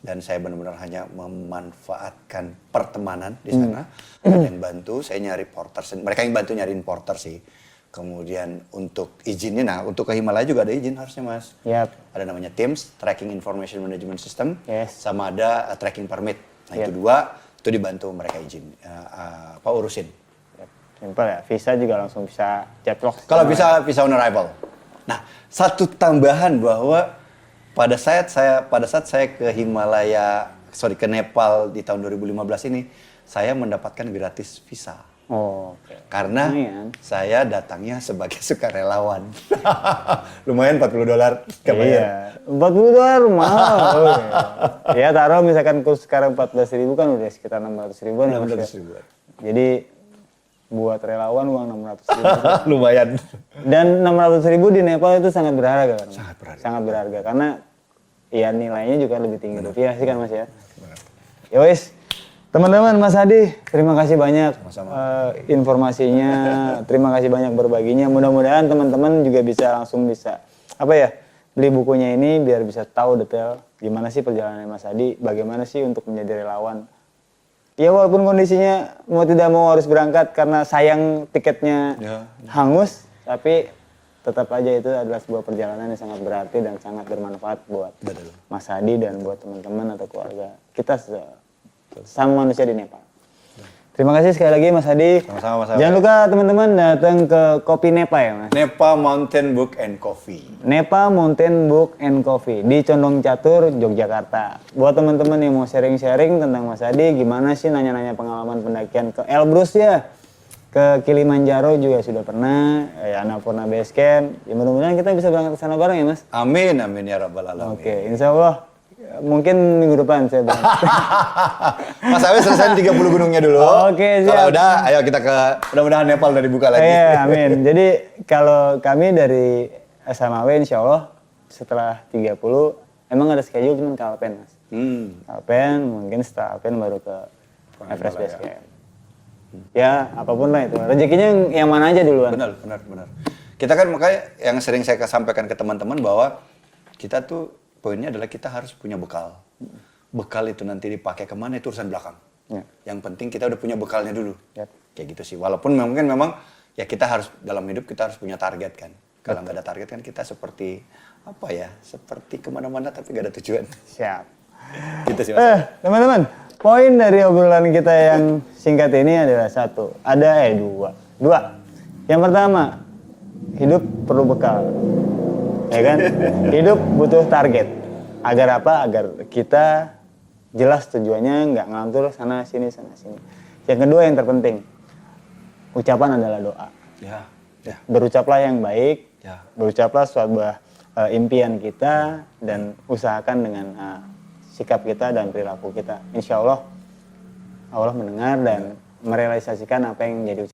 dan saya benar-benar hanya memanfaatkan pertemanan di sana. Ada yang bantu, saya nyari porter. Mereka yang bantu nyariin porter sih. Kemudian untuk izinnya, nah untuk ke Himalaya juga ada izin harusnya Mas. Yap. Ada namanya TIMS, Tracking Information Management System. Yes. Sama ada tracking permit. Nah itu dua, itu dibantu mereka izin. Urusin. Simpel ya, visa juga langsung bisa ceplok. Kalau bisa visa on arrival. Nah, satu tambahan bahwa pada saat saya ke ke Nepal di tahun 2015 ini, saya mendapatkan gratis visa. Oh, okay. Karena saya datangnya sebagai sukarelawan. Lumayan $40 Iya, $40 mahal. Ya taruh misalkan kurs sekarang 14.000 kan udah sekitar 600.000-an. 600.000. Jadi buat relawan uang 600.000. Lumayan. Dan 600.000 di Nepal itu sangat berharga kan? Sangat berharga. Karena ya nilainya juga lebih tinggi rupiah sih kan Mas ya. Ya wis, teman-teman Mas Hadi, terima kasih banyak informasinya, terima kasih banyak berbaginya. Mudah-mudahan teman-teman juga bisa beli bukunya ini biar bisa tahu detail gimana sih perjalanan Mas Hadi, bagaimana sih untuk menjadi relawan. Ya walaupun kondisinya mau tidak mau harus berangkat karena sayang tiketnya hangus, tapi tetap aja itu adalah sebuah perjalanan yang sangat berarti dan sangat bermanfaat buat Mas Hadi dan buat teman-teman atau keluarga kita sama manusia di Nepal. Terima kasih sekali lagi Mas Hadi. Sama-sama, Mas Hadi. Jangan lupa teman-teman datang ke Kopi Nepa ya Mas. Nepa Mountain Book and Coffee. Nepa Mountain Book and Coffee di Condong Catur, Yogyakarta. Buat teman-teman yang mau sharing-sharing tentang Mas Hadi, gimana sih nanya-nanya pengalaman pendakian ke Elbrus ya, ke Kilimanjaro juga sudah pernah, Annapurna Base Camp. Ya mudah-mudahan kita bisa berangkat ke sana bareng ya Mas. Amin, amin ya rabbal alamin. Oke, insya Allah mungkin minggu depan saya berangkat. Mas Awe selesai 30 gunungnya dulu. Oke, siap. Kalau udah, ayo kita ke, mudah-mudahan Nepal udah dibuka lagi. Iya, amin. Jadi kalau kami dari SMAW insya Allah setelah 30, emang ada schedule cuman ke Alpen Mas. Alpen, mungkin setelah Alpen baru ke Everest Base Camp. Ya, apapun lah itu. Rezekinya yang mana aja duluan. Benar. Kita kan makanya yang sering saya sampaikan ke teman-teman bahwa kita tuh poinnya adalah kita harus punya bekal. Bekal itu nanti dipakai kemana itu urusan belakang. Ya. Yang penting kita udah punya bekalnya dulu. Ya. Kayak gitu sih. Walaupun mungkin memang ya kita harus dalam hidup kita harus punya target kan. Kalau nggak ada target kan kita seperti apa ya? Seperti kemana-mana tapi nggak ada tujuan. Siap. Gitu sih Mas. Teman-teman, poin dari obrolan kita yang singkat ini adalah dua. Yang pertama, hidup perlu bekal. Ya kan? Hidup butuh target. Agar apa? Agar kita jelas tujuannya, nggak ngelantur sana sini. Yang kedua yang terpenting, ucapan adalah doa. Ya. Berucaplah yang baik, Ya. berucaplah sebuah impian kita dan usahakan dengan sikap kita dan perilaku kita. Insya Allah, Allah mendengar dan merealisasikan apa yang menjadi